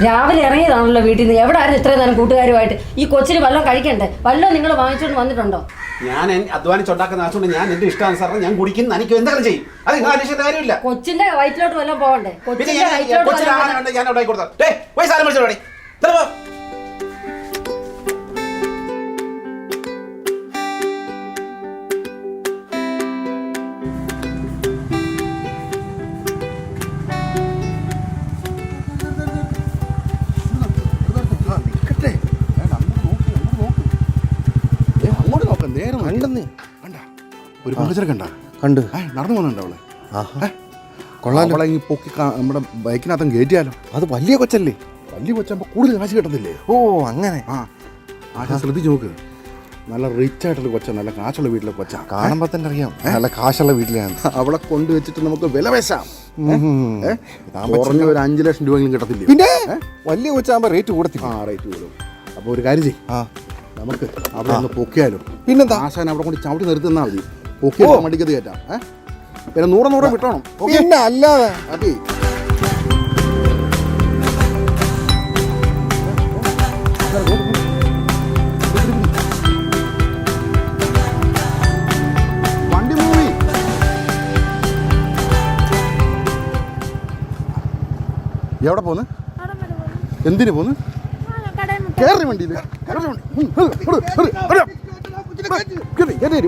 രാവിലെ ഇറങ്ങിയതാണല്ലോ വീട്ടിൽ നിന്ന്. എവിടെ ആയിരുന്നു ഇത്രയും നേരം കൂട്ടുകാരുമായിട്ട്? ഈ കൊച്ചിന് വല്ലതും കഴിക്കണ്ടേ? വല്ലതും നിങ്ങൾ വാങ്ങിച്ചോണ്ട് വന്നിട്ടുണ്ടോ? ഞാൻ അധ്വാനിച്ചുണ്ടാക്കുന്ന ആശുകൊണ്ട് ഞാൻ എന്റെ ഇഷ്ടാനുസരണം ഞാൻ കുടിക്കുന്ന എനിക്ക് എന്തെങ്കിലും ചെയ്യും. അത് നിങ്ങൾ അന്വേഷിക്കേണ്ട കാര്യമില്ല. കൊച്ചിന്റെ വയറ്റിലോട്ട് വല്ലതും പോകണ്ടേ? ഞാൻ അവിടെ കൊടുത്താൽ പോയി സാധനം വിളിച്ചോടെ. ഒരു പങ്കച്ചര കണ്ട് നടന്നു പോകുന്നുണ്ട് അവളെ. കൊള്ളാം. അവളെ പൊക്കി നമ്മുടെ ബൈക്കിനകത്തും കയറ്റിയാലോ? അത് വലിയ കൊച്ചല്ലേ? വലിയ കൊച്ചാകുമ്പോൾ കൂടുതൽ കാശ് കിട്ടത്തില്ലേ? ഓ അങ്ങനെ. ആശ ശ്രദ്ധിച്ച് നോക്ക്. നല്ല റിച്ച് ആയിട്ടുള്ള കൊച്ച, നല്ല കാശുള്ള വീട്ടിലെ കൊച്ച. കാണുമ്പോൾ തന്നെ അറിയാം നല്ല കാശുള്ള വീട്ടിലാണ്. അവളെ കൊണ്ടുവച്ചിട്ട് നമുക്ക് വില പേശാം. കുറഞ്ഞ ഒരു 5 ലക്ഷം രൂപയെങ്കിലും കിട്ടത്തില്ല. പിന്നെ വലിയ കൊച്ചാകുമ്പോൾ റേറ്റ് കൂടത്തില്ല. റേറ്റ് കൂടും. അപ്പോൾ ഒരു കാര്യം ചെയ്യും, നമുക്ക് അവിടെ ഒന്ന് പൊക്കിയാലോ? പിന്നെന്താ, ആശാൻ അവിടെ കൊണ്ട് ചവിട്ടി നിർത്തുന്നാൽ മതി. പൊക്കി മടിക്കത് കയറ്റാം. പിന്നെ 100 വിട്ടോണം. പിന്നെ അല്ലാതെ അതെ. വണ്ടി മൂവി എവിടെ പോന്ന്? എന്തിനു പോന്ന്? കേറി വണ്ടിയിൽ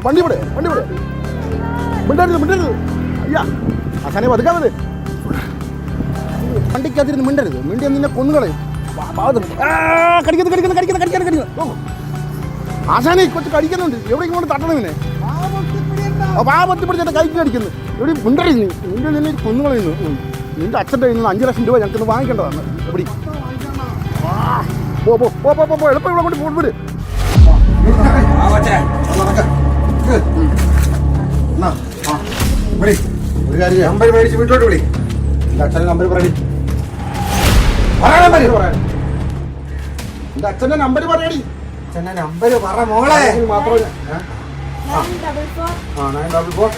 വണ്ടി വിടെ മിണ്ടരുത്. അയ്യാ ആശാനെ പതുക്കാൻ മതി. വണ്ടിക്കകത്തിരുന്ന് മിണ്ടരുത്. മിണ്ടി നിന്നെ കൊന്നുകളയും. കടിക്കുന്നു. ആശാനെ കൊച്ചു കടിക്കുന്നുണ്ട്. എവിടേക്കും കൊണ്ട് തട്ടണം നിന്നെ. പാപത്തി പിടിച്ചിട്ട് കൈക്ക് കടിക്കുന്നു. എവിടെ മിണ്ടരുത്. നീ മിണ്ടി നിന്നെ കൊന്നുകളയുന്നു. നിന്റെ അച്ഛൻ്റെ കയ്യിൽ നിന്ന് 5 ലക്ഷം രൂപ ഞങ്ങൾക്ക് വാങ്ങിക്കേണ്ടതാണ്. എവിടെ പോ എളുപ്പം ഇവിടെ കൊണ്ട് പോട്ട് വിട്. ഒരു കാര്യം നമ്പർ മേടിച്ച് വീട്ടിലോട്ട് വിളി. എന്റെ അച്ഛൻ്റെ നമ്പർ പറയണി. എന്റെ അച്ഛന്റെ നമ്പർ പറയണി. അച്ഛന്റെ നമ്പർ പറ മോളെ. മാത്രമല്ല 944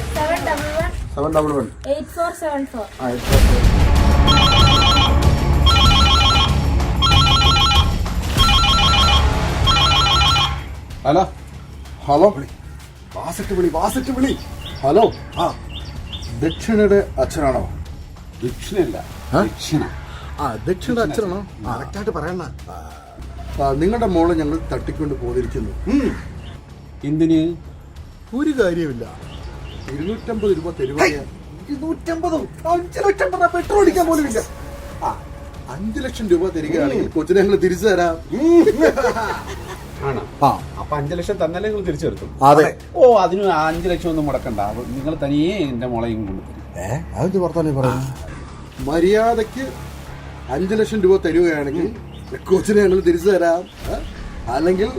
711 8474. ഹലോ വാസറ്റ് വിളി. ഹലോ. ദക്ഷിണയുടെ അച്ഛനാണോ? ദക്ഷിണയല്ല, ദക്ഷിണയുടെ അച്ഛനാണോ? കറക്റ്റായിട്ട് പറയണ. നിങ്ങളുടെ മോളെ ഞങ്ങൾ തട്ടിക്കൊണ്ട് പോയിരിക്കുന്നു. എന്തിന്? ഒരു കാര്യമില്ല. 250 രൂപ തരുക. 250? 5 ലക്ഷം രൂപ പെട്രോൾ അടിക്കാൻ പോലും ഇല്ല. 5 ലക്ഷം രൂപ തരികയാണെങ്കിൽ കൊച്ചിനെ ഞങ്ങൾ തിരിച്ചു തരാം. അപ്പൊ 5 ലക്ഷം തന്നല്ലേ നിങ്ങൾ തിരിച്ചു തരും? അതെ. ഓ, അതിന് 5 ലക്ഷം ഒന്നും മുടക്കണ്ട. നിങ്ങൾ തനിയെ എന്റെ മോളെയും കൊണ്ടുതരും. അതെന്ത് പുറത്താണ് പറയുന്നത്? മര്യാദക്ക് 5 ലക്ഷം രൂപ തരികയാണെങ്കിൽ കൊച്ചിനെ ഞങ്ങൾ തിരിച്ചു തരാം. അല്ലെങ്കിൽ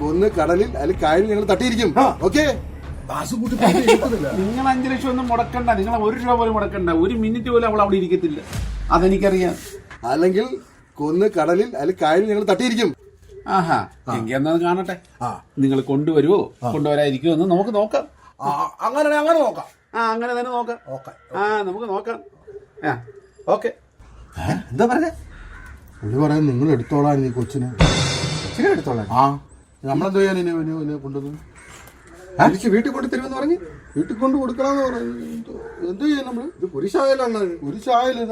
കൊന്ന് കടലിൽ അല്ലെങ്കിൽ കായലിൽ ഞങ്ങൾ തട്ടിയിരിക്കും. ഓക്കെ? നിങ്ങൾ 5 ലക്ഷം ഒന്നും മുടക്കണ്ട. നിങ്ങൾ 1 രൂപ പോലും മുടക്കണ്ട. 1 മിനിറ്റ് പോലും അവൾ അവിടെ ഇരിക്കത്തില്ല. അതെനിക്കറിയാം. അല്ലെങ്കിൽ കൊന്ന് കടലിൽ അല്ലെങ്കിൽ കായലിൽ ഞങ്ങൾ തട്ടിയിരിക്കും. ആഹാ, എങ്കിൽ എന്നാ കാണട്ടെ. നിങ്ങൾ കൊണ്ടുവരുവോ കൊണ്ടുവരാതിരിക്കുമോ എന്ന് നമുക്ക് നോക്കാം. അങ്ങനെ നോക്കാം. അങ്ങനെ തന്നെ നോക്കാം. നമുക്ക് നോക്കാം. ഓക്കെ. എന്താ പറഞ്ഞേ? പുള്ളി പറയാൻ നിങ്ങൾ എടുത്തോളാൻ. നീ കൊച്ചിനെ എടുത്തോളാൻ. നമ്മളെന്ത് ചെയ്യാൻ കൊണ്ടുവന്നു? എനിക്ക് വീട്ടിൽ കൊണ്ട് തരുമെന്ന് പറഞ്ഞ് വീട്ടിൽ കൊണ്ട് കൊടുക്കണമെന്ന് പറഞ്ഞു. എന്ത് ചെയ്യാൻ നമ്മള്? ഇത് കുരിശായാലാണ്. കുരിശായാലും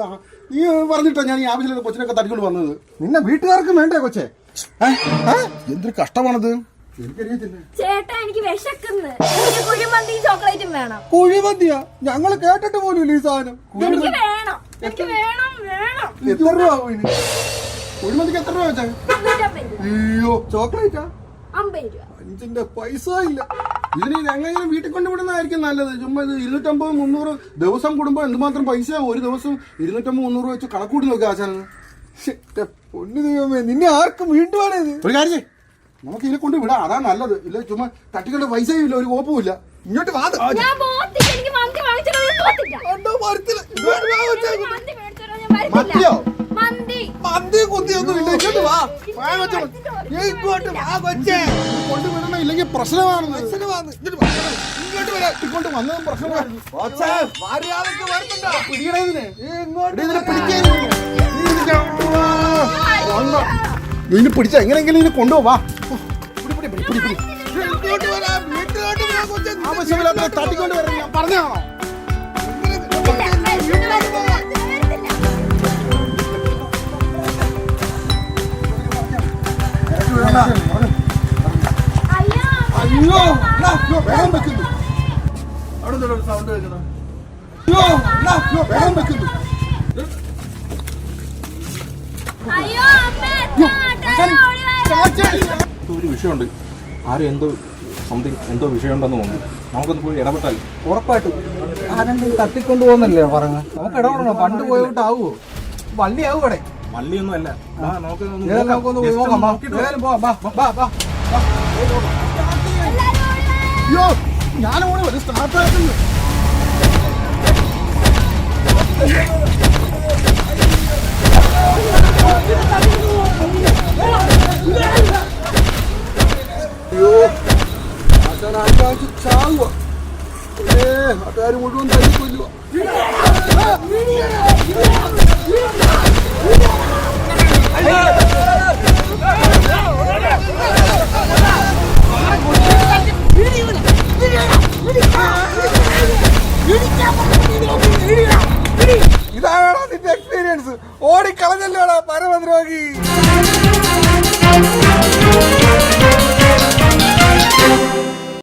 നീ പറഞ്ഞിട്ടാ ഞാൻ ഈ ആവശ്യമില്ലാത്ത കൊച്ചിനൊക്കെ തട്ടിക്കൊണ്ട് വന്നത്. നിന്നെ വീട്ടുകാർക്കും വേണ്ടേ കൊച്ചെ? എന്തൊരു കഷ്ടമാണത്. എനിക്കറിയത്തില്ല ചേട്ടാ, എനിക്ക് വിശക്കുന്നു. കുഴിമന്തിയും ചോക്ലേറ്റും വേണം. കുഴിമന്തിയാ? ഞങ്ങള് കേട്ടിട്ട് പോലും ഇല്ല ഈ സാധനം. എനിക്ക് വേണം. എത്ര രൂപ ആവും? കുഴിമന്തിക്ക് എത്ര രൂപ വെച്ചാ? അയ്യോ, ചോക്ലേറ്റാ 50 രൂപ. 5ന്റെ പൈസ ഇല്ല. ഇതിന് എങ്ങനെയും വീട്ടിൽ കൊണ്ടുവിടുന്നതായിരിക്കും നല്ലത്. ചുമ്മാ ഇത് 250 300 ദിവസം കൂടുമ്പോ എന്തുമാത്രം പൈസ? ഒരു ദിവസം 250 300 വെച്ച് കണക്കൂട്ടി നോക്കി ആശാന്. പൊന്നു ദൈവമേ, നിന്നെ ആർക്കും വീണ്ടുമാണ് ഇത്. ഒരു കാര്യം നമുക്ക് ഇതിനെ കൊണ്ട് വിടാം. അതാ നല്ലത്. ഇല്ല ചുമ്മാ തട്ടിക്കൊണ്ട് പൈസയും ഇല്ല, ഒരു കോപ്പുമില്ല. ഇങ്ങോട്ട് വാ. മന്തി കുന്തിയൊന്നും ഇല്ല. ഇങ്ങോട്ട് വാ. ഇങ്ങോട്ട് വാ കൊച്ചേ. കൊണ്ടുവിടണം, ഇല്ലെങ്കിൽ പ്രശ്നമാണ്. ഇങ്ങോട്ട് വന്നതും പ്രശ്നമാണ്. പിടിക്കണേ ഇതിനെ. പിടിക്കാൻ നിന്നെ പിടിച്ച എങ്ങനെയെങ്കിലും ഇതിനെ കൊണ്ടുപോവാ. ആവശ്യമില്ലാത്ത തട്ടിക്കൊണ്ട് വരാൻ ഞാൻ പറഞ്ഞാണോ? അയ്യോ വേഗം വെക്കുന്നു. അവിടെ സൗണ്ട് വെക്കണം. വേഗം വെക്കുന്നു. അയ്യോ ഒരു വിഷയമുണ്ട്. ആരും എന്തോ വിഷയമുണ്ടെന്ന് തോന്നുന്നു. നമുക്കൊന്ന് പോയി ഇടപെട്ടാൽ ഉറപ്പായിട്ടും ആരെങ്കിലും തട്ടിക്കൊണ്ടു പോകുന്നല്ലേ പറഞ്ഞത്. നമുക്ക് ഇടപെടണോ? പണ്ട് പോയിട്ടാവോ? വള്ളിയാവും ഇവിടെ. വള്ളിയൊന്നും അല്ല. നമുക്കൊന്ന് നോക്കാം. ഏതായാലും പോവാം. അയ്യോ ഞാനോട് ഒരു സ്റ്റാർട്ടാക്കുന്നു. അയ്യോ ആൾക്കാർക്ക് ചാവുക. നാട്ടുകാർ മുഴുവൻ തല്ലിക്കൊല്ലുക. ഇതാണോ നിന്റെ എക്സ്പീരിയൻസ്? ഓടിക്കളഞ്ഞല്ലോടാ പരമദ്രോഹി.